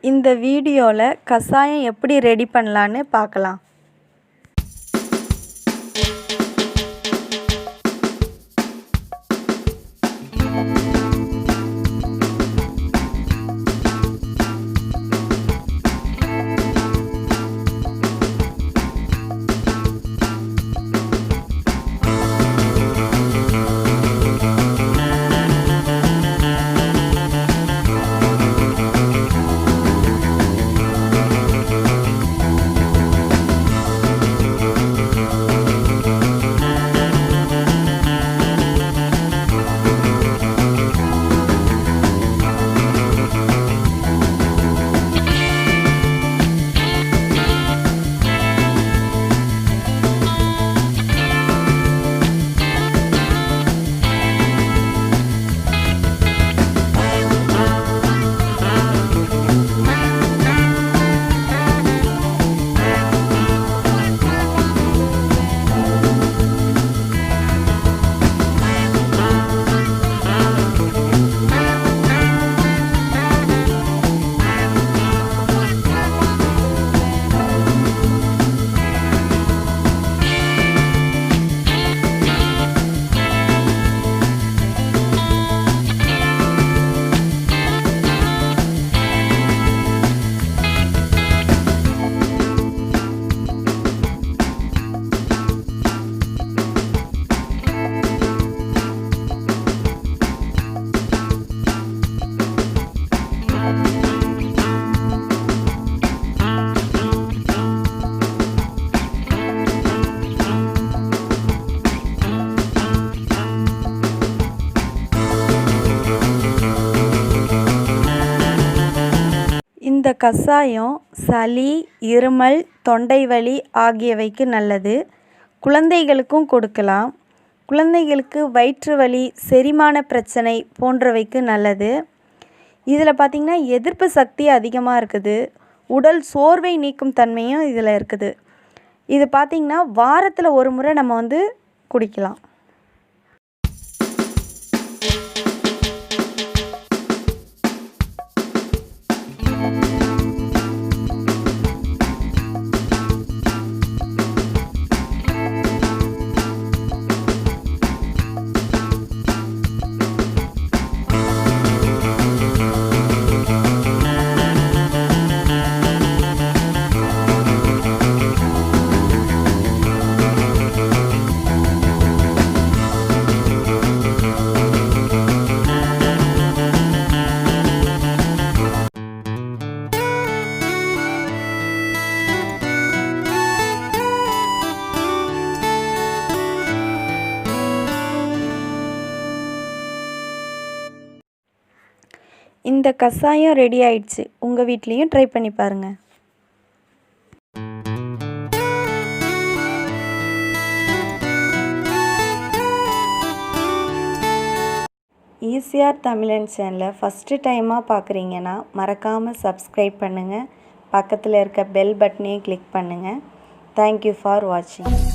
இந்த வீடியோவில் கஷாயம் எப்படி ரெடி பண்ணலான்னு பார்க்கலாம். இந்த கஷாயம் சளி, இருமல், தொண்டை வலி ஆகியவைக்கு நல்லது. குழந்தைகளுக்கும் கொடுக்கலாம். குழந்தைகளுக்கு வயிற்று வலி, செரிமான பிரச்சனை போன்றவைக்கு நல்லது. இதில் பார்த்திங்கன்னா எதிர்ப்பு சக்தி அதிகமாக இருக்குது. உடல் சோர்வை நீக்கும் தன்மையும் இதில் இருக்குது. இது பார்த்திங்கன்னா வாரத்தில் ஒரு முறை நம்ம குடிக்கலாம். இந்த கஷாயம் ரெடி ஆயிடுச்சு. உங்கள் வீட்லேயும் ட்ரை பண்ணி பாருங்கள். Ecr Tamilan சேனலை ஃபஸ்ட்டு டைமாக பார்க்குறீங்கன்னா மறக்காமல் சப்ஸ்கிரைப் பண்ணுங்கள். பக்கத்தில் இருக்க பெல் பட்டனையும் கிளிக் பண்ணுங்கள். தேங்க்யூ ஃபார் வாட்சிங்.